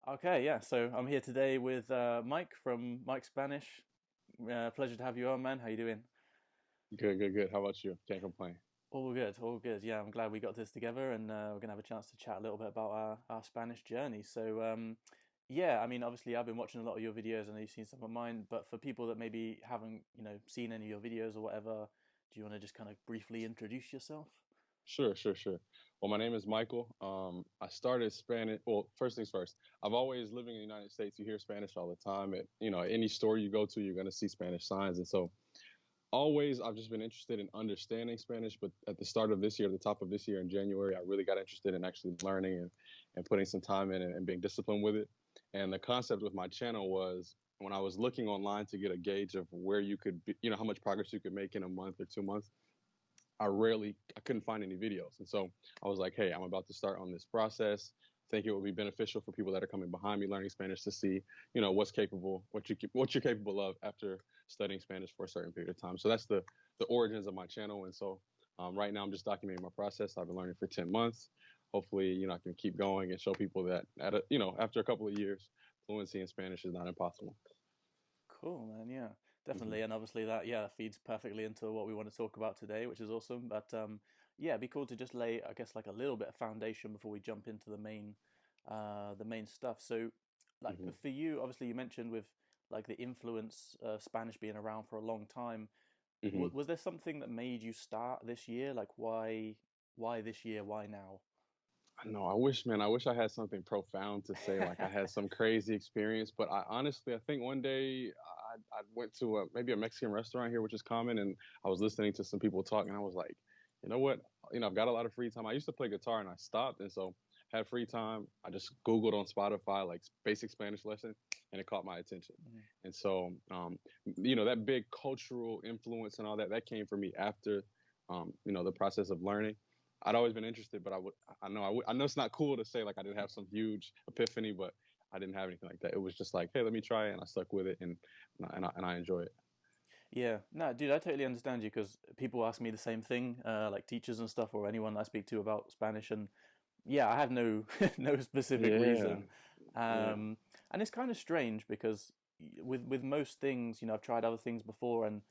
Okay, yeah. So I'm here today with Mike from Mike Spanish. Pleasure to have you on, man. How you doing? Good, good, good. How about you? Can't complain. All good, all good. Yeah, I'm glad we got this together, and we're gonna have a chance to chat a little bit about our Spanish journey. Yeah, I mean, obviously, I've been watching a lot of your videos, and you've seen some of mine. But for people that maybe haven't, seen any of your videos or whatever, do you want to just kind of briefly introduce yourself? Sure, sure, sure. Well, my name is Michael. I started Spanish. Well, first things first. I've always living in the United States. You hear Spanish all the time. Any store you go to, you're going to see Spanish signs. And so, always, I've just been interested in understanding Spanish. But at the start of this year, the top of this year in January, I really got interested in actually learning and putting some time in and being disciplined with it. And the concept with my channel was when I was looking online to get a gauge of where you could be, how much progress you could make in a month or 2 months. I couldn't find any videos. And so I was like, hey, I'm about to start on this process. I think it will be beneficial for people that are coming behind me learning Spanish to see, what you're capable of after studying Spanish for a certain period of time. So that's the origins of my channel. And so right now I'm just documenting my process. I've been learning for 10 months. Hopefully, I can keep going and show people that after a couple of years, fluency in Spanish is not impossible. Cool, man. Yeah, Hmm. definitely. And obviously that feeds perfectly into what we want to talk about today, which is awesome. But yeah, it'd be cool to just lay, I guess, like a little bit of foundation before we jump into the main stuff. So, like Hmm. for you, obviously you mentioned with like the influence of Spanish being around for a long time. W Hmm. was there something that made you start this year? Like why this year? Why now? No, I wish, man, I wish I had something profound to say, like I had some crazy experience. But I think one day I went to maybe a Mexican restaurant here, which is common, and I was listening to some people talk, and I was like, you know what? I've got a lot of free time. I used to play guitar, and I stopped, and so had free time. I just Googled on Spotify like basic Spanish lesson, and it caught my attention. Mhm. And so, that big cultural influence and all that came for me after, the process of learning. I'd always been interested, but I know it's not cool to say like I didn't have some huge epiphany, but I didn't have anything like that. It was just like, hey, let me try it, and I stuck with it, and I enjoy it. Yeah, no, dude, I totally understand you because people ask me the same thing, like teachers and stuff, or anyone I speak to about Spanish, and yeah, I have no no specific Yeah, reason, yeah. and it's kind of strange because with most things, I've tried other things before, and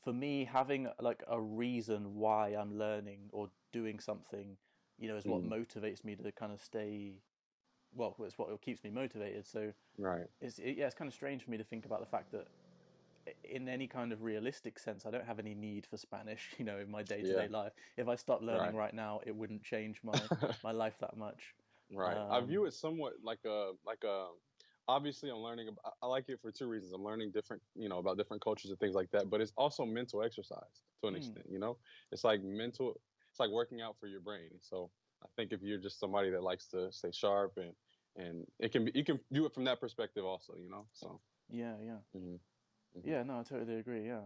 for me, having like a reason why I'm learning or doing something, is what Mhm. motivates me to kind of stay. Well, it's what keeps me motivated. So Right, yeah, it's kind of strange for me to think about the fact that in any kind of realistic sense, I don't have any need for Spanish, in my day-to-day yeah, life. If I stopped learning right. right now, it wouldn't change my life that much. Right. I view Um, it somewhat like a obviously I'm learning I like it for two reasons. I'm learning different, about different cultures and things like that, but it's also mental exercise to an mm, extent. It's like it's like working out for your brain. So I think if you're just somebody that likes to stay sharp and you can view it from that perspective also. So, yeah, yeah, hmm hmm yeah. No, I totally agree. Yeah.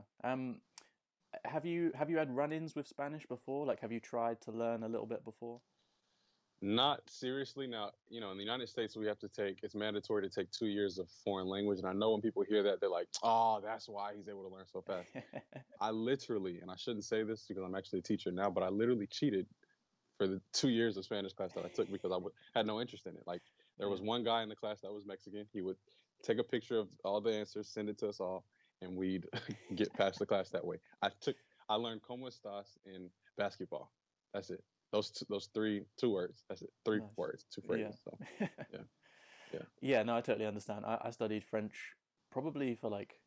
Have you had run-ins with Spanish before? Like, have you tried to learn a little bit before? Not seriously. Now, in the United States, it's mandatory to take 2 years of foreign language. And I know when people hear that, they're like, oh, that's why he's able to learn so fast. I literally, and I shouldn't say this because I'm actually a teacher now, but I literally cheated for the 2 years of Spanish class that I took because had no interest in it. Like there was Yeah. one guy in the class that was Mexican. He would take a picture of all the answers, send it to us all, and we'd get past the class that way. I learned "Cómo estás" in basketball. That's it. Those two words. That's it. Three Nice. words, two Yeah. phrases. So yeah, yeah. Yeah, no, I totally understand. I studied French probably for like,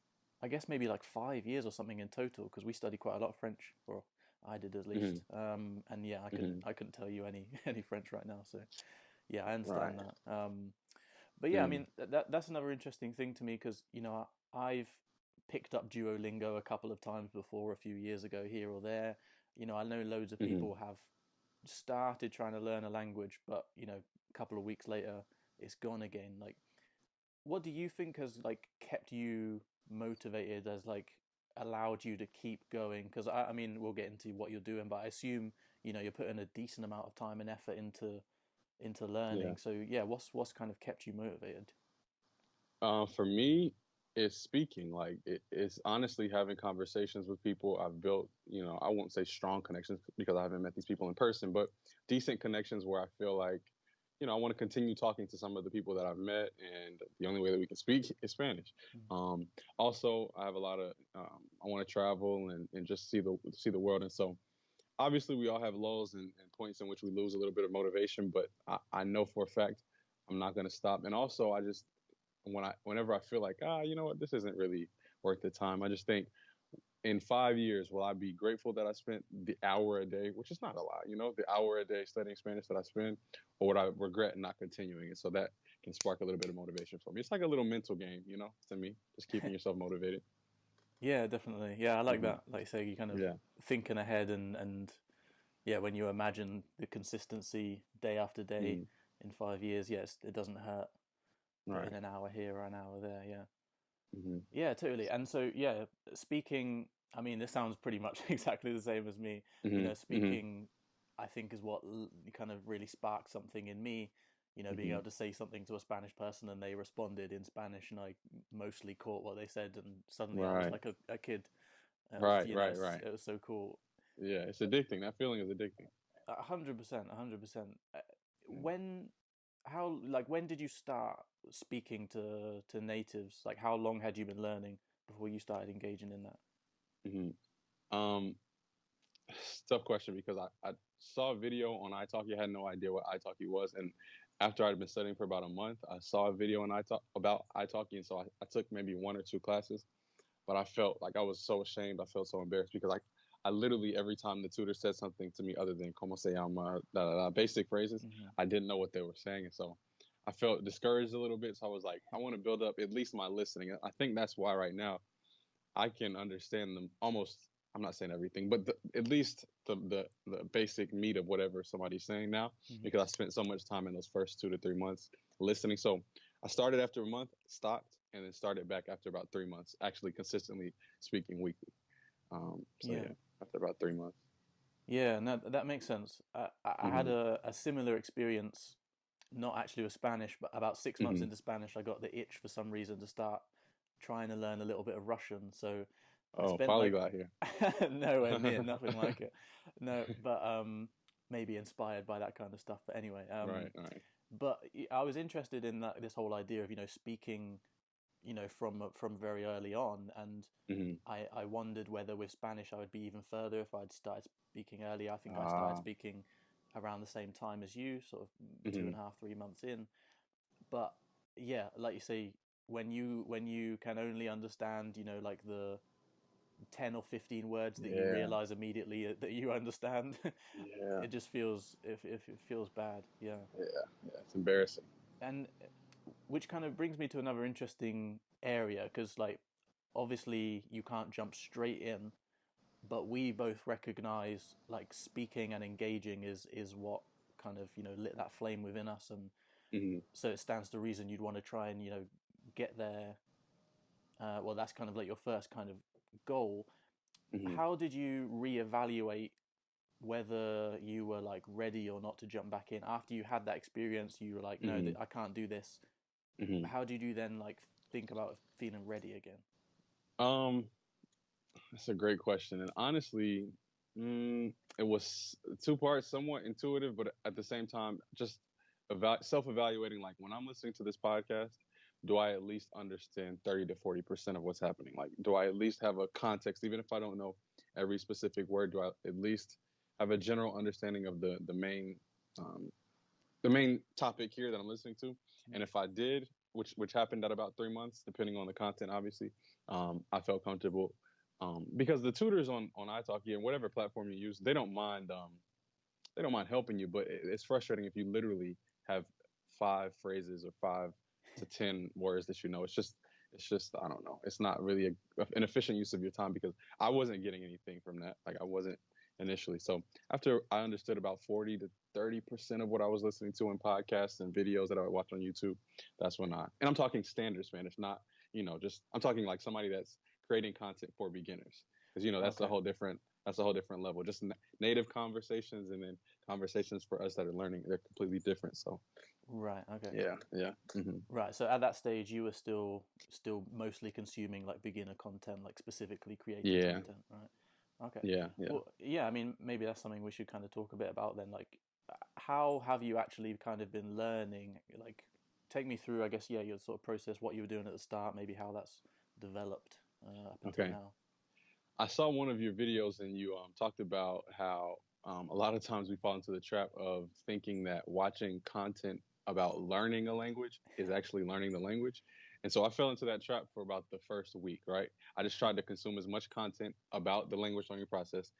I guess maybe like 5 years or something in total because we studied quite a lot of French, or I did at Hmm. least. And yeah, I couldn't Hmm. I couldn't tell you any any French right now. So yeah, I understand Right. that. But yeah, I Mm. mean that's another interesting thing to me because I've picked up Duolingo a couple of times before, a few years ago here or there. I know loads of Hmm. people have started trying to learn a language, but a couple of weeks later it's gone again. Like, what do you think has like kept you motivated, as like allowed you to keep going? Because I mean, we'll get into what you're doing, but I assume you're putting a decent amount of time and effort into Yeah. learning. So yeah, what's kind of kept you motivated? For me, it's speaking. Like it's honestly having conversations with people. I've built, I won't say strong connections because I haven't met these people in person, but decent connections where I feel like, I want to continue talking to some of the people that I've met, and the only way that we can speak is Spanish. Mm. Um, Also, I have a lot of I want to travel and just see the world, and so obviously we all have lows and points in which we lose a little bit of motivation, but I know for a fact I'm not going to stop. And also, I just whenever I feel like you know what, this isn't really worth the time, I just think in 5 years, will I be grateful that I spent the hour a day, which is not a lot, the hour a day studying Spanish that I spend, or would I regret not continuing it? So that can spark a little bit of motivation for me. It's like a little mental game, to me, just keeping yourself motivated. Yeah, definitely. Yeah, I like Hmm. that. Like you say, you kind of Yeah. thinking ahead and yeah, when you imagine the consistency day after day Hmm. in 5 years, yes, it doesn't hurt Right. putting an hour here or an hour there. Yeah. Hmm. Yeah, totally. And so, yeah, speaking, I mean, this sounds pretty much exactly the same as me. Hmm. Hmm. Speaking, I think, is what kind of really sparked something in me. Being Hmm. able to say something to a Spanish person and they responded in Spanish, and I mostly caught what they said, and suddenly I was Right. like a kid. It was, Right. Right. Right. it was so cool. Yeah, it's addicting. That feeling is addicting. 100%, 100%. Yeah. When, when did you start speaking to natives? Like, how long had you been learning before you started engaging in that? Hmm. Um, Tough question because I saw a video on italki. I had no idea what italki was, and after I'd been studying for about a month, I saw a video on italki about italki, and so I took maybe one or two classes. But I felt like I was so ashamed. I felt so embarrassed because I literally every time the tutor said something to me other than "como se llama," basic phrases, Hmm. I didn't know what they were saying, and so I felt discouraged a little bit. So I was like, I want to build up at least my listening. I think that's why right now I can understand them almost. I'm not saying everything, but at least the basic meat of whatever somebody's saying now, Hmm. because I spent so much time in those first 2 to 3 months listening. So I started after a month, stopped, and then started back after about 3 months, actually consistently speaking weekly. So Yeah, yeah, after about 3 months. yeah, no, that makes sense. I had Hmm. a similar experience, not actually with Spanish, but about 6 months Hmm. into Spanish, I got the itch for some reason to start trying to learn a little bit of Russian. So I Oh, spent like polyglot here. nowhere near, nothing like it. No, but maybe inspired by that kind of stuff. But anyway, Right, right. but I was interested in that this whole idea of speaking from very early on, and Hmm. I wondered whether with Spanish I would be even further if I'd started speaking earlier. I think I started Ah. speaking around the same time as you, sort of two Hmm. and a half, 3 months in. But yeah, like you say, when you can only understand, like the 10 or 15 words that you Yeah, realize immediately that you understand, yeah, it just feels if it feels bad. Yeah, yeah, yeah. It's embarrassing. and which kind of brings me to another interesting area because obviously you can't jump straight in, but we both recognize like speaking and engaging is what kind of lit that flame within us, and Hmm. so it stands to reason you'd want to try and get there. Well, that's kind of like your first kind of goal. Hmm. How did you reevaluate whether you were like ready or not to jump back in after you had that experience? You were like, no, Hmm. I can't do this. Hmm. How did you then like think about feeling ready again? Um, that's a great question, and honestly, it was two parts, somewhat intuitive, but at the same time, just self-evaluating. Like when I'm listening to this podcast, do I at least understand 30 to 40% of what's happening? Like, do I at least have a context, even if I don't know every specific word? Do I at least have a general understanding of um, the main topic here that I'm listening to? And if I did, which happened at about 3 months, depending on the content, obviously, I felt comfortable because the tutors on italki and whatever platform you use, they don't mind helping you, but it's frustrating if you literally have 5 phrases or 5 to 10 words that you know. It's just I don't know. It's not really an efficient use of your time because I wasn't getting anything from that. Like I wasn't initially. So after I understood about 40 to 30% of what I was listening to in podcasts and videos that I would watch on YouTube, that's when and I'm talking standard Spanish, not just I'm talking like somebody that's creating content for beginners because that's a Okay. whole different level. Just native conversations and then conversations for us that are learning, they're completely different. So Right. Okay. yeah, yeah. Hmm. Right. So at that stage, you were still mostly consuming like beginner content, like specifically creating Yeah, content, right? Okay. yeah, yeah. Well, yeah. I mean, maybe that's something we should kind of talk a bit about then. Like, how have you actually kind of been learning? Like, take me through, I guess, yeah, your sort of process, what you were doing at the start, maybe how that's developed up until Okay. now. I saw one of your videos and you talked about how a lot of times we fall into the trap of thinking that watching content about learning a language is actually learning the language. And so I fell into that trap for about the first week, right? I just tried to consume as much content about the language learning process.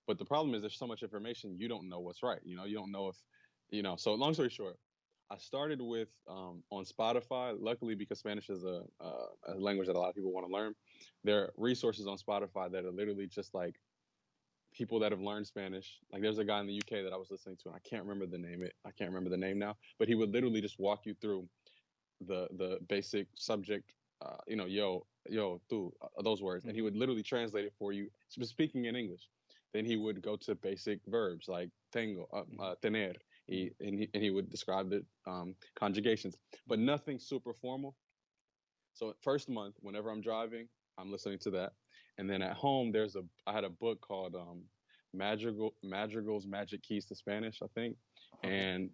But the problem is there's so much information, you don't know what's right. You don't know if, so long story short, I started with on Spotify. Luckily, because Spanish is a language that a lot of people want to learn, there are resources on Spotify that are literally just like people that have learned Spanish. Like there's a guy in the UK that I was listening to, and I can't remember the name. I can't remember the name now, but he would literally just walk you through the basic subject. Yo, tu, those words, and he Hmm. would literally translate it for you, speaking in English. Then he would go to basic verbs like tengo, Hmm. tener, and he would describe the conjugations, but nothing super formal. So first month, whenever I'm driving, I'm listening to that, and then at home, I had a book called Madrigal's Magic Keys to Spanish, I think, Okay. and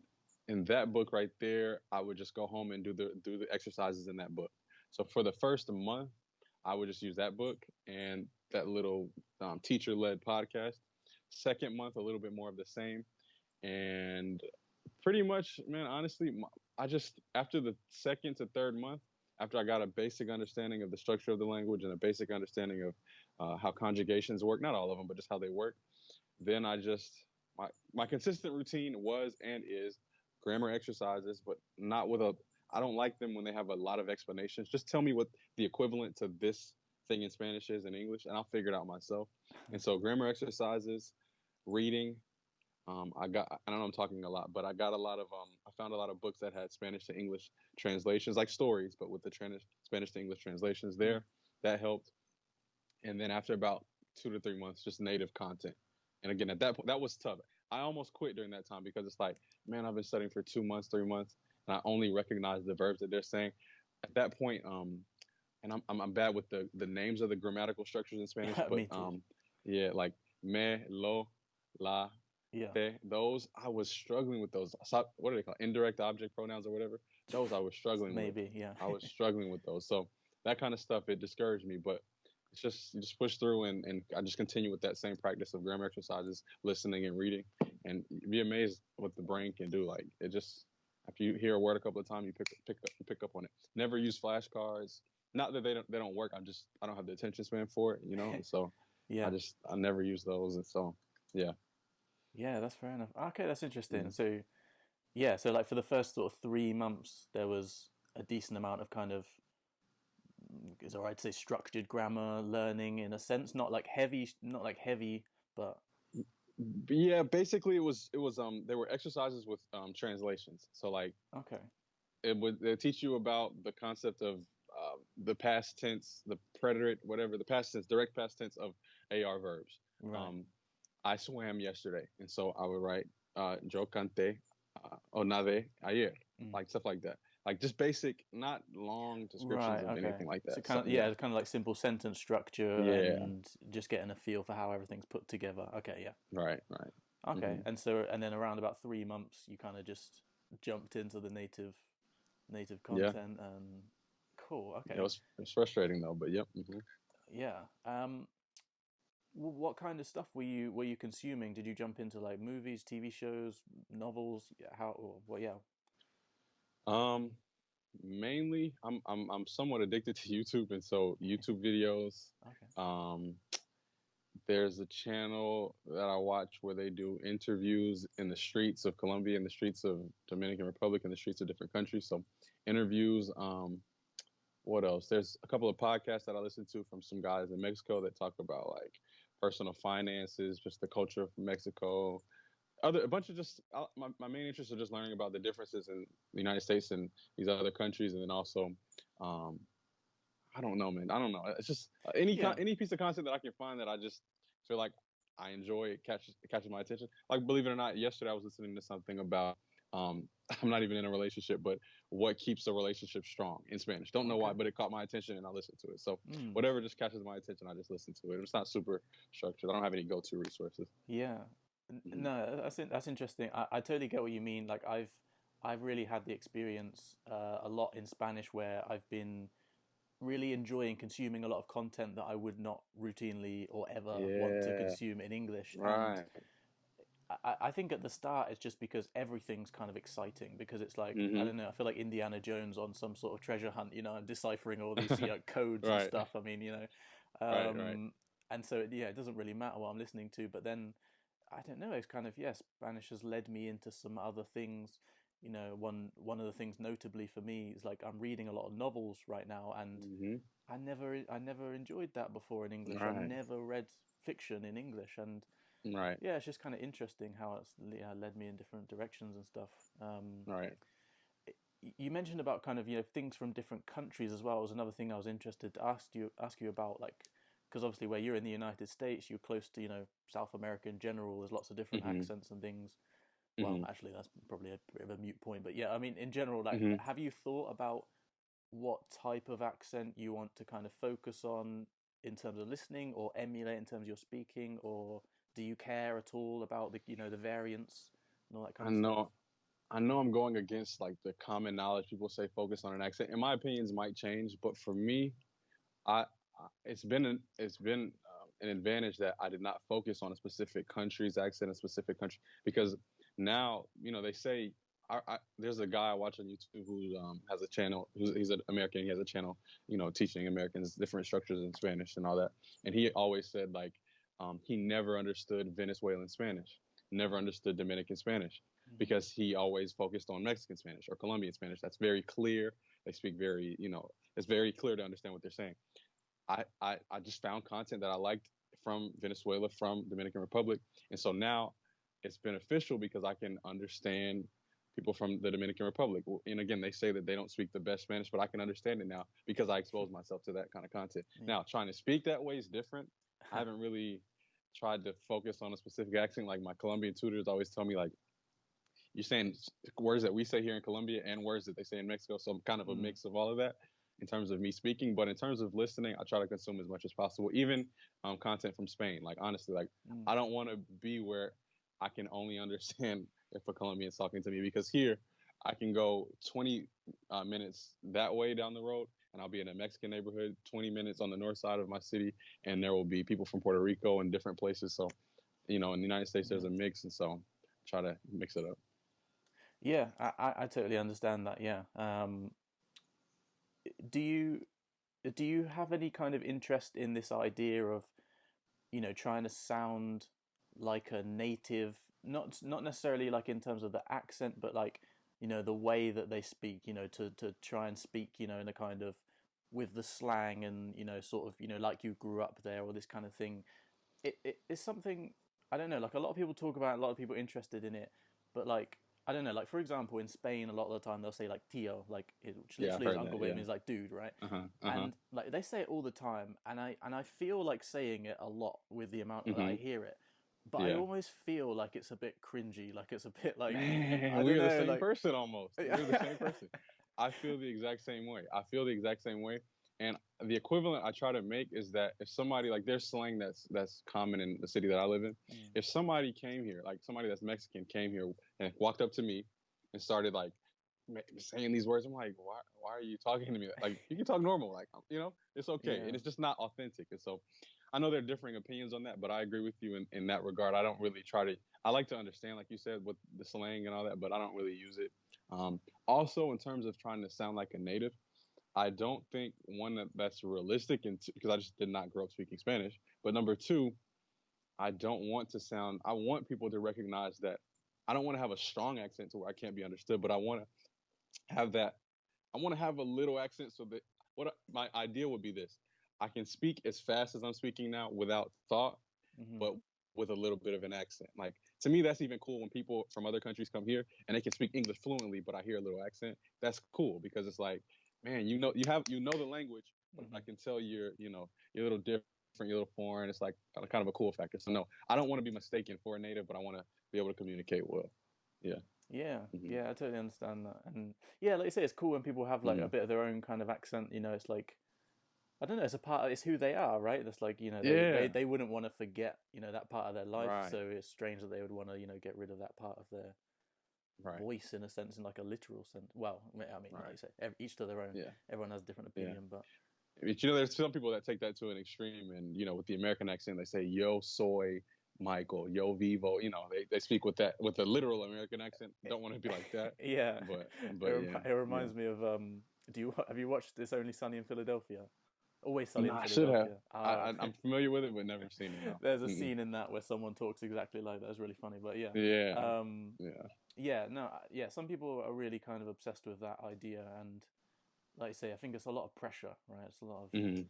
in that book right there, I would just go home and do the exercises in that book. So for the first month, I would just use that book and that little teacher-led podcast. Second month, a little bit more of the same, and pretty much, man, honestly, I just after the second to third month, after I got a basic understanding of the structure of the language and a basic understanding of how conjugations work, not all of them, but just how they work, then my consistent routine was and is grammar exercises, but not with a. I don't like them when they have a lot of explanations. Just tell me what the equivalent to this thing in Spanish is in English, and I'll figure it out myself. And so grammar exercises, reading, I don't know I'm talking a lot, but I got a lot of I found a lot of books that had Spanish to English translations, like stories, but with the Spanish to English translations Mm. there. That helped. And then after about 2 to 3 months, just native content. And again, at that point, that was tough. I almost quit during that time because it's like, man, I've been studying for 2 months, 3 months, and I only recognize the verbs that they're saying. At that point, and I'm bad with the names of the grammatical structures in Spanish, but Me too. yeah, like me, lo, la, Yeah, those I was struggling with those. What are they called? Indirect object pronouns or whatever. Those I was struggling with. maybe. Yeah. I was struggling with those. So that kind of stuff it discouraged me. But it's just you just push through and I just continue with that same practice of grammar exercises, listening and reading, and you'd be amazed what the brain can do. Like it just after you hear a word a couple of times, you pick up on it. Never use flashcards. Not that they don't work. I don't have the attention span for it. And so Yeah. I never use those. And so yeah. Yeah, that's fair enough. Okay, that's interesting. Mm. So, yeah, so like for the first sort of 3 months, there was a decent amount of kind of, is it all right to say structured grammar learning in a sense, not like heavy, but Yeah, basically it was there were exercises with translations. So like okay. they teach you about the concept of the past tense, the preterite, whatever, the past tense, direct past tense of AR verbs. Right. Um, I swam yesterday, and so I would write yo canté o nadé ayer, Mm. like stuff like that. Like just basic, not long descriptions Right, of okay. anything like So that. So kind of yeah, yeah, kind of like simple sentence structure yeah, and just getting a feel for how everything's put together. Okay, yeah. right, right. Okay. Hmm. And then around about 3 months you kind of just jumped into the native Yeah, content and cool. it Okay. was frustrating though, but yep. Hmm. Yeah. What kind of stuff were you consuming? Did you jump into like movies, TV shows, novels? Yeah, how? Well, yeah. Um, Mainly, I'm somewhat addicted to YouTube, and so YouTube videos. Okay. Um, there's a channel that I watch where they do interviews in the streets of Colombia, in the streets of Dominican Republic, in the streets of different countries. So interviews. What else? There's a couple of podcasts that I listen to from some guys in Mexico that talk about like personal finances, just the culture of Mexico, a bunch of just my main interests are just learning about the differences in the United States and these other countries, and then also, um, I don't know, man. I don't know. It's just Yeah. any piece of content that I can find that I just feel like I enjoy. It catches my attention. Like believe it or not, yesterday I was listening to something about. I'm not even in a relationship, but what keeps a relationship strong in Spanish? Don't know Okay. why, but it caught my attention and I listened to it. So Mm. whatever just catches my attention, I just listen to it. It's not super structured. I don't have any go-to resources. Yeah. Mhm. No, that's interesting. I totally get what you mean. Like I've really had the experience a lot in Spanish where I've been really enjoying consuming a lot of content that I would not routinely or ever want to Yeah, consume in English. And right. I think at the start it's just because everything's kind of exciting because it's like I Hmm. don't know, I feel like Indiana Jones on some sort of treasure hunt, and deciphering all these codes and Right, stuff. I mean, right, right. and so yeah, it doesn't really matter what I'm listening to. But then I don't know, it's kind of yeah, Spanish has led me into some other things. One of the things notably for me is like I'm reading a lot of novels right now, and Hmm. I never enjoyed that before in English. I've Right, never read fiction in English, and right, yeah, it's just kind of interesting how it's led me in different directions and stuff. right. You mentioned about kind of things from different countries as well was another thing I was interested to ask you about, like because obviously where you're in the United States, you're close to South America in general. There's lots of different Hmm. accents and things. Well, Hmm. actually, that's probably a bit of a mute point, but yeah, I mean, in general, like, Hmm. have you thought about what type of accent you want to kind of focus on in terms of listening or emulate in terms of your speaking, or do you care at all about the variance and all that kind I of stuff? know, I know I'm going against like the common knowledge. People say focus on an accent. And my opinions might change, but for me, it's been an advantage that I did not focus on a specific country's accent, a specific country, because now they say there's a guy I watch on YouTube who has a channel. He's an American. He has a channel, teaching Americans different structures in Spanish and all that. And he always said like he never understood Venezuelan Spanish, never understood Dominican Spanish, Mm-hmm. because he always focused on Mexican Spanish or Colombian Spanish. That's very clear. They speak very, it's very clear to understand what they're saying. I just found content that I liked from Venezuela, from Dominican Republic, and so now it's beneficial because I can understand people from the Dominican Republic. And again, they say that they don't speak the best Spanish, but I can understand it now because I expose myself to that kind of content. Yeah. Now, trying to speak that way is different. I haven't really tried to focus on a specific accent. Like my Colombian tutors always tell me, like, you're saying words that we say here in Colombia and words that they say in Mexico. So I'm kind of a Mm. mix of all of that in terms of me speaking. But in terms of listening, I try to consume as much as possible, even content from Spain. Like honestly, like Mm. I don't want to be where I can only understand if a Colombian's talking to me, because here I can go 20 minutes that way down the road and I'll be in a Mexican neighborhood, 20 minutes on the north side of my city, and there will be people from Puerto Rico and different places. So, in the United States, Yeah. there's a mix. And so try to mix it up. Yeah, I totally understand that. Yeah. Do you do you have any kind of interest in this idea of trying to sound like a native, not necessarily like in terms of the accent, but like the way that they speak, to try and speak in a kind of with the slang and sort of like you grew up there or this kind of thing. It is something I don't know. Like a lot of people talk about, a lot of people interested in it, but like I don't know. Like for example, in Spain, a lot of the time they'll say like "tío," like which Yeah, I've literally is heard that. uncle, but it Yeah. means like dude, right? Uh-huh. Uh-huh. And like they say it all the time, and I feel like saying it a lot with the amount that I Hmm. hear it, but I Yeah. almost feel like it's a bit cringy. Like it's a bit like Man, I don't we're the know, same like person almost. We're the same person. I feel the exact same way. I feel the exact same way. And the equivalent I try to make is that if somebody, like, there's slang that's common in the city that I live in. mm, If somebody came here, like somebody that's Mexican came here and walked up to me and started like saying these words, I'm like, why are you talking to me? Like, you can talk normal, like, it's okay. yeah, And it's just not authentic. And so I know there are differing opinions on that, but I agree with you in that regard. I don't really try to. I like to understand, like you said, with the slang and all that, but I don't really use it. Um, Also, in terms of trying to sound like a native, I don't think one that's realistic, and because I just did not grow up speaking Spanish. But number two, I don't want to sound. I want people to recognize that I don't want to have a strong accent to where I can't be understood, but I want to have that. I want to have a little accent so that my idea would be this: I can speak as fast as I'm speaking now without thought, hmm but with a little bit of an accent. Like, to me, that's even cool when people from other countries come here and they can speak English fluently, but I hear a little accent. That's cool because it's like, man, you know the language, but I hmm can tell you're a little different, you're a little foreign. It's like kind of a cool factor. So no, I don't want to be mistaken for a native, but I want to be able to communicate well. Yeah. yeah, Hmm. yeah. I totally understand that, and yeah, like you say, it's cool when people have like a Hmm. bit of their own kind of accent. It's like I don't know. It's a part. It's who they are, right? That's like, Yeah. they wouldn't want to forget that part of their life. Right. So it's strange that they would want to get rid of that part of their Right. voice in a sense, in like a literal sense. Well, I mean, like Right. you say, each to their own. Yeah. Everyone has a different Yeah. opinion, but But there's some people that take that to an extreme, and with the American accent, they say "Yo soy Michael," "Yo vivo." They speak with that with a literal American accent. Don't want to be like that, yeah, but yeah, it yeah. reminds me of have you watched It's Only Sunny in Philadelphia? Always Sunny No, in I should have. Philadelphia. Ah, I'm familiar with it, but never seen it. No. there's a Mm-mm. scene in that where someone talks exactly like that. It's really funny, but yeah. Yeah, Um, yeah. yeah, no, yeah. Some people are really kind of obsessed with that idea, and like you say, I think it's a lot of pressure, right? It's Hmm.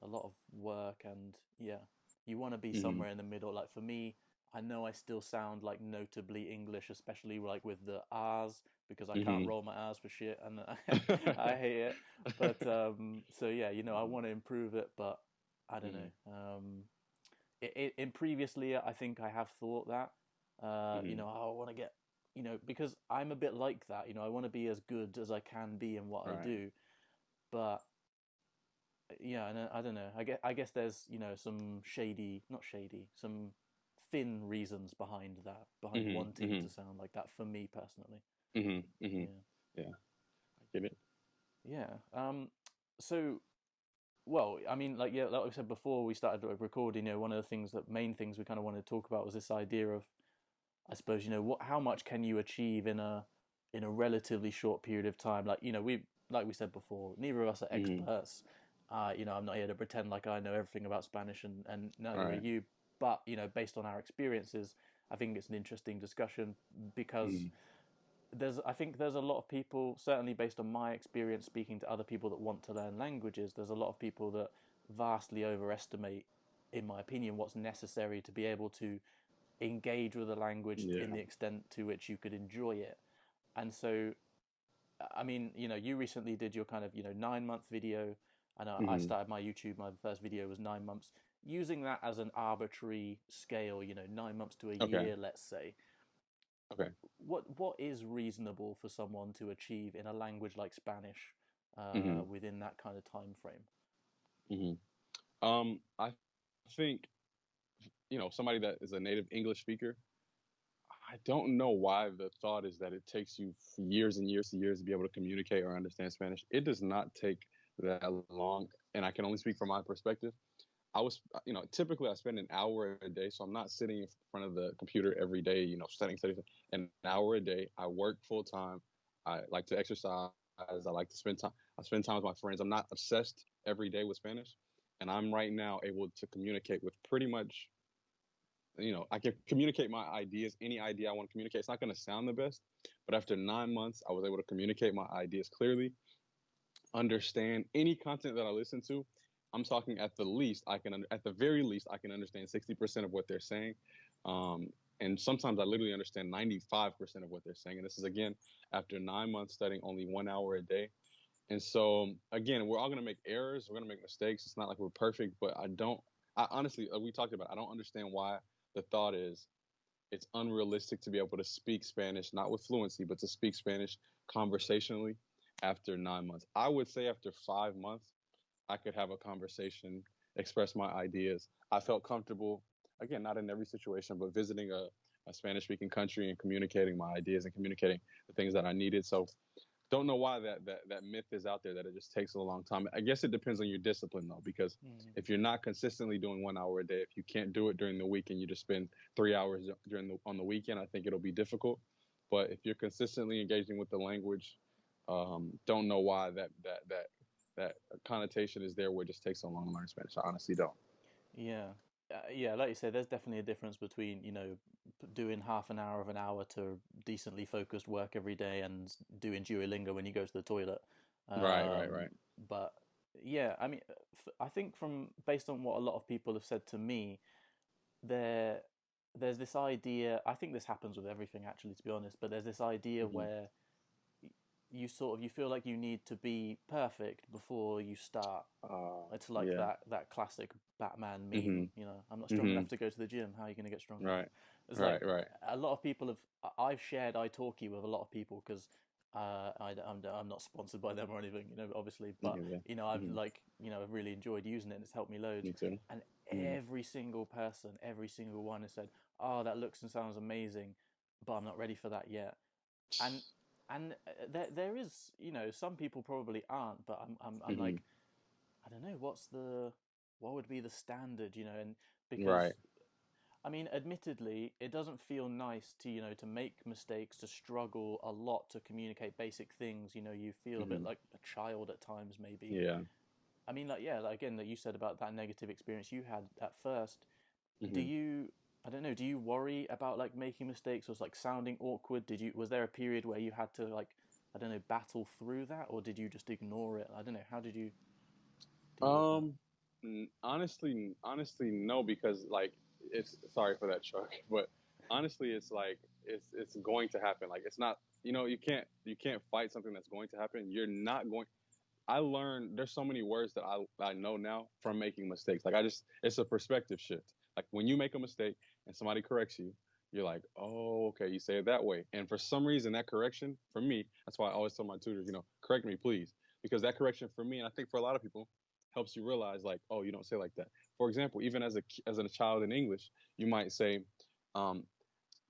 a lot of work, and yeah, you want to be Hmm. somewhere in the middle. Like for me, I know I still sound like notably English, especially like with the R's, because I can't Hmm. roll my R's for shit, and I hate it. But so yeah, I want to improve it, but I don't Hmm. know. In previously, I think I have thought that. Hmm. I want to get, because I'm a bit like that. I want to be as good as I can be in what I Right. do, but yeah, and I don't know. I guess there's some shady, not shady, some thin reasons behind that, behind Hmm. wanting Hmm. to sound like that for me personally. Hmm. Hmm. Yeah, Yeah, I get it. yeah. So well, I mean, like yeah, like we said before we started recording, one of the main things we kind of wanted to talk about was this idea of, I suppose, how much can you achieve in a relatively short period of time? Like, like we said before, neither of us are Hmm. experts. I'm not here to pretend like I know everything about Spanish, and neither are Right. you. But based on our experiences, I think it's an interesting discussion because Hmm. I think there's a lot of people, certainly based on my experience speaking to other people that want to learn languages, there's a lot of people that vastly overestimate, in my opinion, what's necessary to be able to engage with a language in Yeah. the extent to which you could enjoy it. And so, I mean, you recently did your kind of, 9 month video, and I Hmm. started my YouTube. My first video was 9 months. Using that as an arbitrary scale, 9 months to a Okay. year, let's say, Okay. what is reasonable for someone to achieve in a language like Spanish Hmm. within that kind of time frame? Hmm. I think somebody that is a native English speaker. I don't know why the thought is that it takes you years and years and years to be able to communicate or understand Spanish. It does not take that long, and I can only speak from my perspective. Typically I spend an hour a day, so I'm not sitting in front of the computer every day, studying. An hour a day. I work full time. I like to exercise. I like to spend time. I spend time with my friends. I'm not obsessed every day with Spanish, and I'm right now able to communicate with pretty much I can communicate my ideas, any idea I want to communicate. It's not going to sound the best, but after 9 months, I was able to communicate my ideas clearly, understand any content that I listen to. I'm talking at the very least, I can understand 60% of what they're saying. Um, and sometimes I literally understand 95% of what they're saying. And this is, again, after 9 months studying only 1 hour a day. And so, again, we're all going to make errors. We're going to make mistakes. It's not like we're perfect, but I honestly, like we talked about, I don't understand why the thought is it's unrealistic to be able to speak Spanish, not with fluency, but to speak Spanish conversationally after 9 months. I would say after 5 months, I could have a conversation, express my ideas. I felt comfortable, again, not in every situation, but visiting a Spanish speaking country and communicating my ideas and communicating the things that I needed. So don't know why that myth is out there that it just takes a long time. I guess it depends on your discipline though, because Mm. if you're not consistently doing 1 hour a day, if you can't do it during the week and you just spend 3 hours on the weekend, I think it'll be difficult. But if you're consistently engaging with the language, don't know why that connotation is there where it just takes so long to learn Spanish. I honestly don't. Yeah. Yeah, like you say, there's definitely a difference between, doing half an hour of an hour to decently focused work every day and doing Duolingo when you go to the toilet. Right, right, right. But yeah, I mean, I think based on what a lot of people have said to me, there there's this idea. I think this happens with everything actually, to be honest. But there's this idea Hmm. where you feel like you need to be perfect before you start. It's like Yeah. that classic Batman meme. Hmm. I'm not strong Hmm. enough to go to the gym. How are you going to get strong enough? Right, It's like right, right. a lot of people have. I've shared italki with a lot of people because I'm not sponsored by them or anything, obviously, but Okay, yeah. I've Hmm. I've really enjoyed using it and it's helped me loads. Me too. And Hmm. every single person, every single one has said, "Oh, that looks and sounds amazing, but I'm not ready for that yet." And there is, some people probably aren't, but I'm Hmm. like, I don't know, what would be the standard, and Right. because I mean, admittedly, it doesn't feel nice to, to make mistakes, to struggle a lot to communicate basic things. You feel a bit Hmm. like a child at times, maybe. Yeah. I mean, like, yeah, like again, that you said about that negative experience you had at first. Do Hmm. you, I don't know, do you worry about like making mistakes or like sounding awkward? Was there a period where you had to like, I don't know, battle through that, or did you just ignore it? I don't know. How did you deal with that? Um, honestly, no, because like it's sorry for that truck, but honestly, it's like it's going to happen. Like it's not, you can't fight something that's going to happen. You're not going. I learned there's so many words that I know now from making mistakes. Like it's a perspective shift. Like when you make a mistake and somebody corrects you, you're like, oh, okay, you say it that way. And for some reason, that correction for me, that's why I always tell my tutors, correct me, please, because that correction for me, and I think for a lot of people, helps you realize like, oh, you don't say like that. For example, even as a child in English, you might say, um,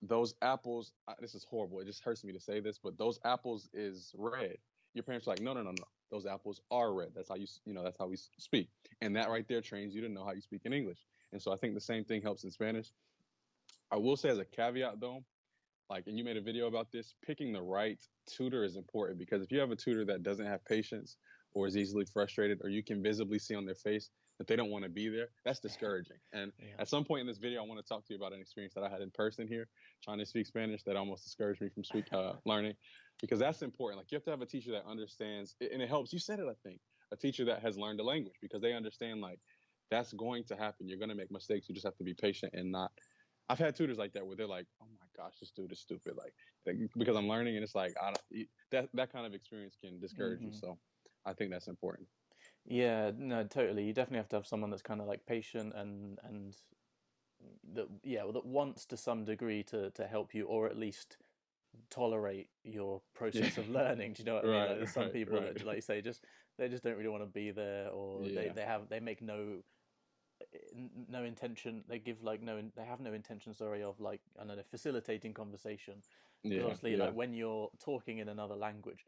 those apples. This is horrible. It just hurts me to say this, but those apples is red. Your parents are like, no, no, no, no. Those apples are red. That's how that's how we speak, and that right there trains you to know how you speak in English. And so I think the same thing helps in Spanish. I will say as a caveat though, like, and you made a video about this, picking the right tutor is important because if you have a tutor that doesn't have patience or is easily frustrated, or you can visibly see on their face that they don't want to be there, that's discouraging. And Yeah. at some point in this video, I want to talk to you about an experience that I had in person here, trying to speak Spanish, that almost discouraged me from learning, because that's important. Like, you have to have a teacher that understands, and it helps. You said it, I think, a teacher that has learned the language, because they understand like that's going to happen. You're going to make mistakes. You just have to be patient and not. I've had tutors like that where they're like, "Oh my gosh, this dude is stupid," like because I'm learning, and it's like I don't, that kind of experience can discourage you. Hmm. So, I think that's important. Yeah, no, totally. You definitely have to have someone that's kind of like patient and that, yeah, well, that wants to some degree to help you, or at least tolerate your Yeah, process of learning. Do you know what I mean? right, Like there's some right, people right. that, like you say, they just don't really want to be there, or Yeah, they make no intention. They give like no, they have no intention. Sorry, of like, I don't know, facilitating conversation. Because yeah, obviously, yeah. like when you're talking in another language,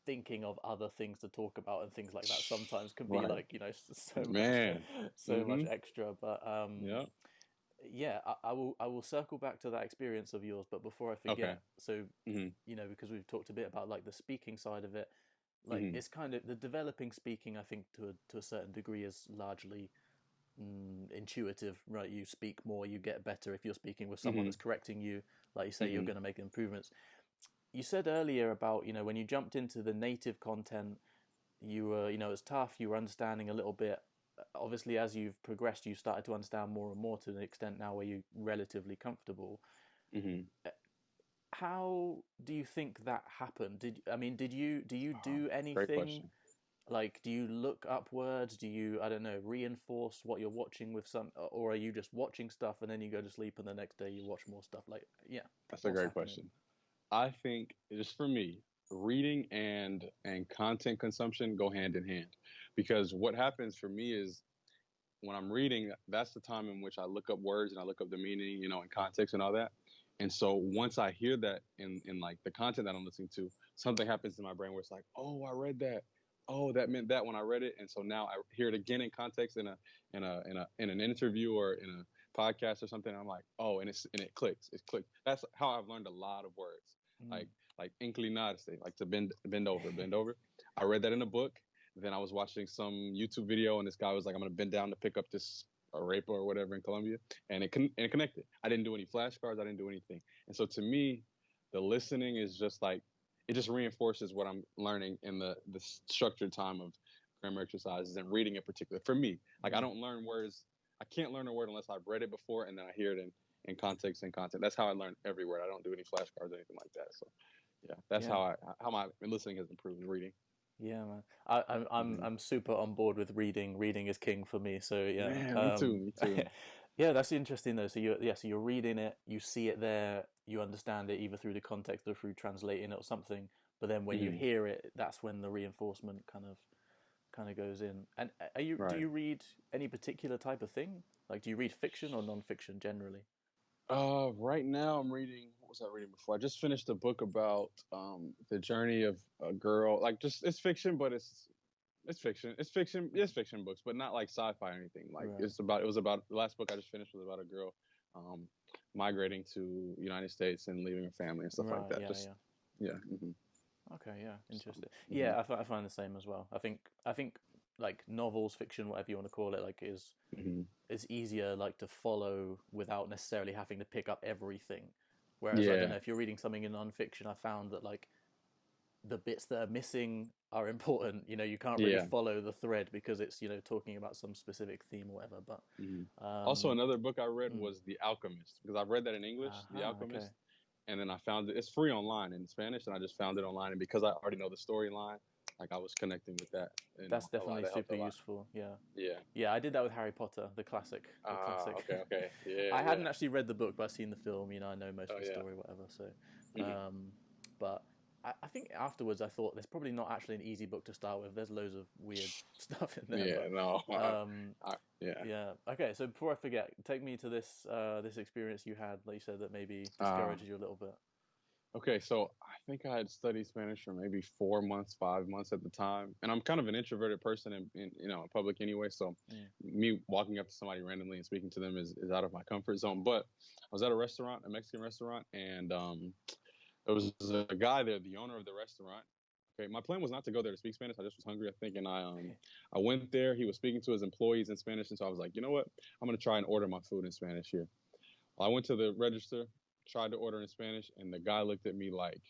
thinking of other things to talk about and things like that sometimes can be Right, like, so much man. so much Mm-hmm. extra. But Yeah. yeah, I will circle back to that experience of yours, but before I Okay. forget, so Mm-hmm. because we've talked a bit about like the speaking side of it, like Mm-hmm. it's kind of the developing speaking. I think to a certain degree is largely intuitive, right? You speak more, you get better if you're speaking with someone Mm-hmm. that's correcting you. Like you say, you're Mm-hmm. going to make improvements. You said earlier about when you jumped into the native content, you were it's tough. You were understanding a little bit. Obviously, as you've progressed, you started to understand more and more to an extent now where you're relatively comfortable. Mm-hmm. How do you think that happened? Do you Oh, do great anything? question. Like, do you look upwards? Do you, I don't know, reinforce what you're watching with some, or are you just watching stuff and then you go to sleep and the next day you watch more stuff? Like, yeah, That's a what's great happening? question. I think just for me, reading and content consumption go hand in hand, because what happens for me is when I'm reading, that's the time in which I look up words and I look up the meaning, and context and all that. And so once I hear that in like the content that I'm listening to, something happens in my brain where it's like, oh, I read that. Oh, that meant that when I read it. And so now I hear it again in context in an interview or in a podcast or something. I'm like, oh, and it clicks. It clicks. That's how I've learned a lot of words. Mm. Like inclinarse, like to bend over, bend over. I read that in a book. Then I was watching some YouTube video, and this guy was like, "I'm gonna bend down to pick up this arepa or whatever in Colombia," and it connected. I didn't do any flashcards. I didn't do anything. And so to me, the listening is just like it just reinforces what I'm learning in the structured time of grammar exercises and reading in particular. For me, like I Mm. don't learn words. I can't learn a word unless I've read it before and then I hear it in context and content. That's how I learn every word. I don't do any flashcards or anything like that. So yeah, that's Yeah, how my listening has improved in reading. yeah, man. Hmm. I'm super on board with reading. Reading is king for me. So yeah, Man, me too. Me too. yeah, that's interesting though. So you're reading it, you see it there, you understand it either through the context or through translating it or something. but then when you Hmm. hear it, that's when the reinforcement kind of goes in. And do Right. you read any particular type of thing? Like, do you read fiction or non-fiction generally? Right now I'm reading. What was I reading before? I just finished a book about the journey of a girl. Like, just it's fiction, but it's fiction. It's fiction. It's fiction books, but not like sci-fi or anything. Like, Right. it was about the last book I just finished was about a girl um migrating to United States and leaving her family and stuff like Right. that. Yeah. Just Yeah. yeah. Hmm. Okay. Yeah. So, Interesting. hmm. Yeah, I find the same as well. I think like novels, fiction, whatever you want to call it, like Hmm. is easier like to follow without necessarily having to pick up everything. Whereas I don't Yeah. know if you're reading something in non-fiction, I found that like the bits that are missing are important. You know, you can't really Yeah. follow the thread because it's talking about some specific theme or whatever. But Hmm. Also, um, another book I read mm, was The Alchemist because I've read that in English, The aha, okay, Alchemist, and then I found it. It's free online in Spanish, and I just found it online. And because I already know the storyline, like I was connecting with that, and that's a lot. definitely That helped super a lot. useful. Yeah, Yeah. yeah, I did that with Harry Potter, the classic, the Ah. classic. Okay. Okay. Yeah. I Yeah. hadn't actually read the book, but I've seen the film. You know, I know most Oh of the yeah. story, whatever. So, Hmm. but I think afterwards I thought there's probably not actually an easy book to start with. There's loads of weird stuff in there, Yeah. but No. um, Yeah. yeah. Okay, so before I forget, take me to this experience you had, like you said, that maybe Uh, discourages you a little bit. okay. So I think I had studied Spanish for maybe 4 months, 5 months at the time, and I'm kind of an introverted person in public anyway. So Mm. me walking up to somebody randomly and speaking to them is out of my comfort zone. But I was at a restaurant, a Mexican restaurant, and there was a guy there, the owner of the restaurant. Okay, my plan was not to go there to speak Spanish. I just was hungry, I think, and I went there. He was speaking to his employees in Spanish, and so I was like, you know what? I'm gonna try and order my food in Spanish here. I went to the register, tried to order in Spanish, and the guy looked at me like,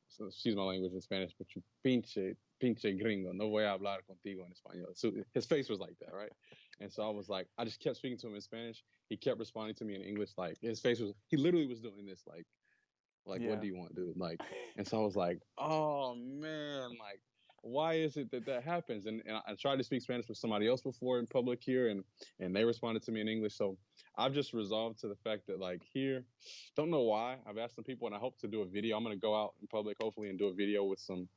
so excuse my language in Spanish, but you pinche gringo, no voy a hablar contigo en español. So his face was like that, right? And so I was like, I just kept speaking to him in Spanish. He kept responding to me in English, like his face was, he literally was doing this, like what Yeah. do you want, dude? Like, and so I was like, oh man, like why is it that that happens? And I tried to speak Spanish with somebody else before in public here, and they responded to me in English. So I've just resolved to the fact that like here, don't know why. I've asked some people, and I hope to do a video. I'm gonna go out in public hopefully and do a video with some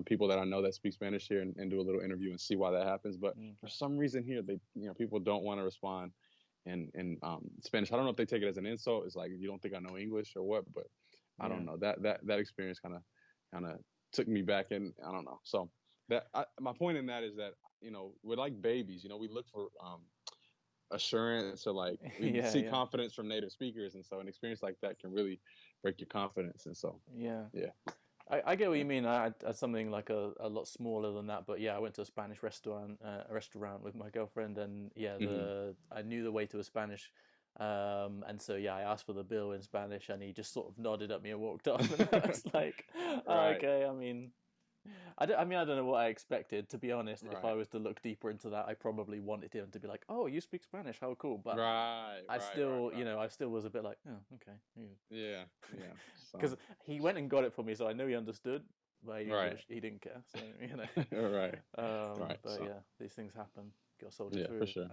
people that I know that speak Spanish here, and do a little interview and see why that happens. But Mm. for some reason here, they people don't want to respond in Spanish. I don't know if they take it as an insult. It's like you don't think I know English or what, but I Yeah. don't know. That experience kind of took me back, and I don't know. So my point in that is that we're like babies. We look for assurance, or like we Yeah. see Yeah. confidence from native speakers, and so an experience like that can really break your confidence. And so Yeah. yeah, I get what yeah. you mean. I had something like a lot smaller than that, but yeah, I went to a Spanish restaurant with my girlfriend, and yeah, Hmm. I knew the way to a Spanish, and so yeah, I asked for the bill in Spanish, and he just sort of nodded at me and walked off, and I was like, oh, Right, okay. I mean, I don't know what I expected, to be honest. If I right, was to look deeper into that, I probably wanted him to be like, "Oh, you speak Spanish? How cool!" But right, I right, right, still, right. I still was a bit like, "Oh, okay." Yeah, yeah. So Because he went and got it for me, so I know he understood, but right, he didn't care. So right, right. but So yeah, these things happen. Got to soldier yeah, for through. sure,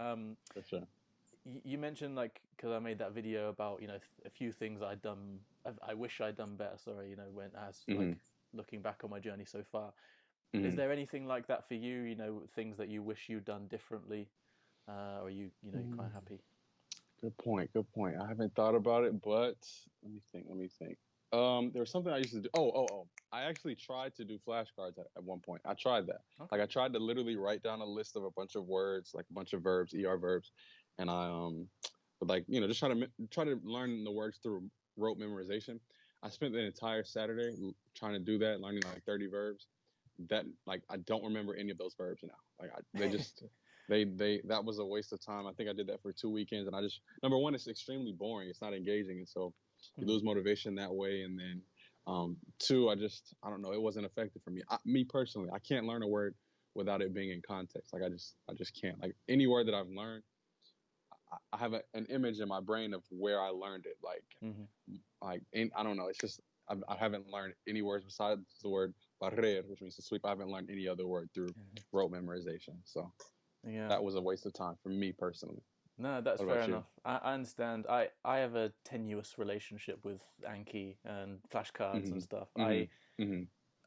for sure. You mentioned like because I made that video about a few things I'd done. I wish I'd done better. Sorry, when as like Hmm. looking back on my journey so far. Is Hmm. there anything like that for you? Things that you wish you'd done differently, or you're quite happy? Good point. Good point. I haven't thought about it, but let me think. Let me think. There was something I used to do. Oh. I actually tried to do flashcards at one point. I tried that. Okay. Like I tried to literally write down a list of a bunch of words, like a bunch of verbs, verbs, and but like just try to learn the words through rote memorization. I spent the entire Saturday trying to do that, learning like 30 verbs. That like I don't remember any of those verbs now. Like they just they that was a waste of time. I think I did that for 2 weekends, and I just number one, it's extremely boring. It's not engaging, and so you Hmm. lose motivation that way. And then two, I don't know, it wasn't effective for me. Me personally, I can't learn a word without it being in context. Like I just can't. Like any word that I've learned, I have an image in my brain of where I learned it. Hmm. I don't know. It's just I haven't learned any words besides the word barrer, which means to sweep. I haven't learned any other word through rote memorization. So Yeah. that was a waste of time for me personally. No, that's What fair about you? enough. I understand. I have a tenuous relationship with Anki and flashcards and Hmm. stuff. Hmm. Hmm.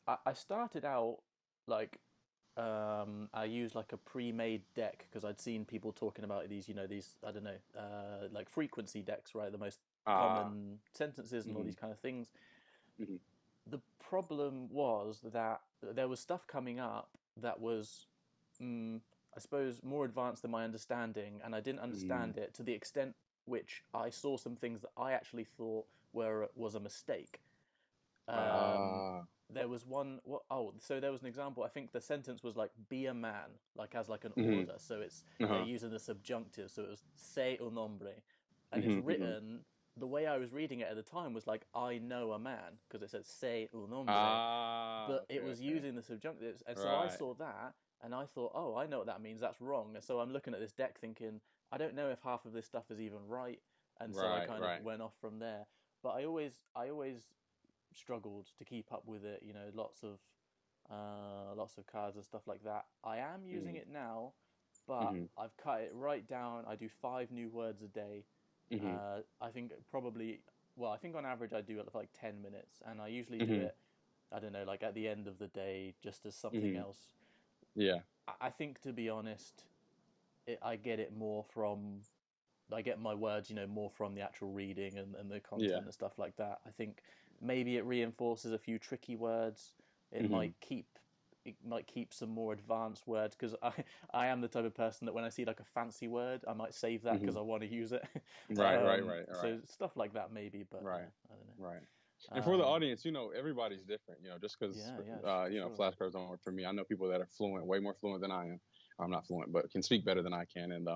I started out like I used like a pre-made deck because I'd seen people talking about these, these I don't know, like frequency decks, right? The most Ah. common sentences and all Mhm. these kind of things. Mhm. The problem was that there was stuff coming up that was, mm, I suppose, more advanced than my understanding, and I didn't Mhm. understand it to the extent which I saw some things that I actually thought was a mistake. Um, Ah. there was one. What? Oh, so there was an example. I think the sentence was like "be a man," like as like an Mhm. order. So they're Uh-huh. using the subjunctive. So it was "say un hombre," and it's Mhm. Mhm. written. The way I was reading it at the time was like "I know a man" because it said "say un hombre," Ah. but it Okay. was Okay. using the subjunctives, and so I Right. saw that, and I thought, "Oh, I know what that means. That's wrong." And so I'm looking at this deck, thinking, "I don't know if half of this stuff is even right," and so I Right. kind of Right. went off from there. But I always struggled to keep up with it. Lots of cards and stuff like that. I am using Mhm. it now, but Mhm. I've cut it right down. I do 5 new words a day. Mhm. I think probably, well, I think on average I do it for like 10 minutes, and I usually do Mhm. it. I don't know, like at the end of the day, just as something Mhm. else. Yeah. I think, to be honest, I get it more from I get my words, more from the actual reading and the Yeah. content and stuff like that. I think maybe it reinforces a few tricky words. It Mhm. might keep it might keep some more advanced words because I am the type of person that when I see like a fancy word, I might save that because Mhm. I want to use it. Right. Right. Right. All So right. stuff like that maybe, but yeah, Right. I don't Right. know. And for the audience, everybody's different. Just because Yeah, yeah, for sure. flashcards don't work for me. I know people that are fluent, way more fluent than I am. I'm not fluent, but can speak better than I can, and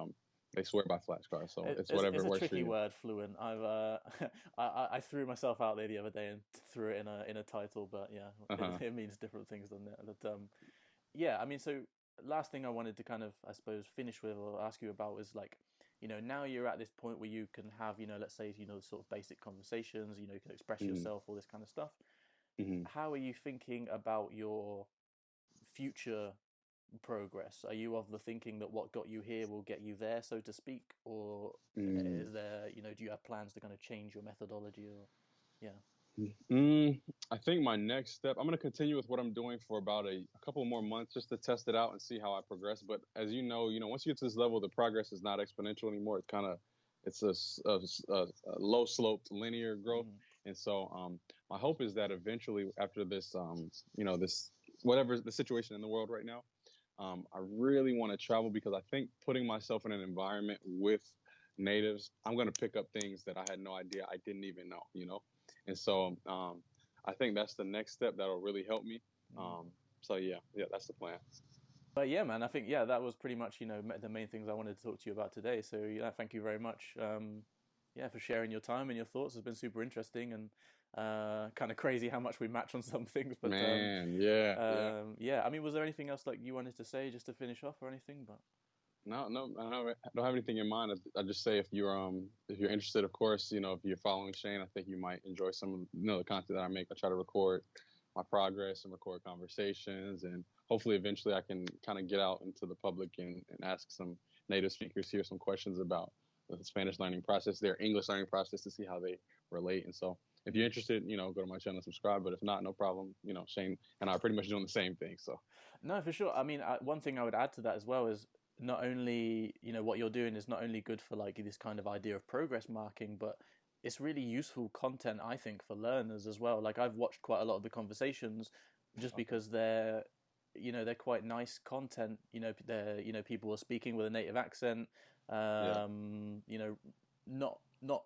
they swear by flashcards. So it's It's whatever a works for tricky you. word, fluent. I threw myself out there the other day and threw it in a title, but yeah, Uh huh. it means different things than that. But yeah, I mean, so last thing I wanted to kind of, I suppose, finish with or ask you about was like, now you're at this point where you can have, let's say, sort of basic conversations, you can express Hmm. yourself, all this kind of stuff. Hmm. How are you thinking about your future progress? Are you of the thinking that what got you here will get you there, so to speak, or Mm. is there, do you have plans to kind of change your methodology, or yeah? Mm. I think my next step, I'm going to continue with what I'm doing for about a couple more months just to test it out and see how I progress. But as once you get to this level, the progress is not exponential anymore. It's a low sloped linear growth. Mm, And so my hope is that eventually after this, this, whatever the situation in the world right now, I really want to travel because I think putting myself in an environment with natives, I'm going to pick up things that I had no idea I didn't even know. And so I think that's the next step that'll really help me. mm. So yeah, that's the plan. But yeah, man, I think yeah, that was pretty much the main things I wanted to talk to you about today. So yeah, thank you very much. Yeah, for sharing your time and your thoughts. It's been super interesting and kind of crazy how much we match on some things. But Man, yeah, yeah. yeah, I mean, was there anything else like you wanted to say just to finish off or anything? But No, no, I don't have anything in mind. I just say if you're interested, of course, if you're following Shane, I think you might enjoy some of the content that I make. I try to record my progress and record conversations, and hopefully, eventually, I can kind of get out into the public and ask some native speakers here some questions about the Spanish learning process, their English learning process, to see how they relate. And so, if you're interested, go to my channel, subscribe. But if not, no problem. Shane and I are pretty much doing the same thing. So, no, for sure. I mean, one thing I would add to that as well is not only, what you're doing is not only good for like this kind of idea of progress marking, but it's really useful content, I think, for learners as well. Like I've watched quite a lot of the conversations just okay, because they're quite nice content. They're, people are speaking with a native accent, yeah, um, you know, not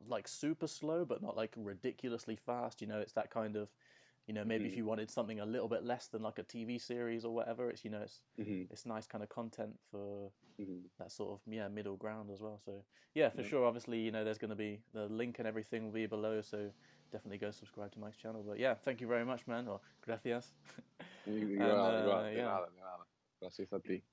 like super slow, but not like ridiculously fast. It's that kind of, maybe if hmm you wanted something a little bit less than like a TV series or whatever, it's hmm it's nice kind of content for hmm that sort of middle ground as well. So yeah, for yeah. sure. Obviously, there's going to be the link and everything will be below, so definitely go subscribe to Mike's channel. But yeah, thank you very much, man. Or gracias. And Igual, igual, yeah, de nada. Gracias a ti.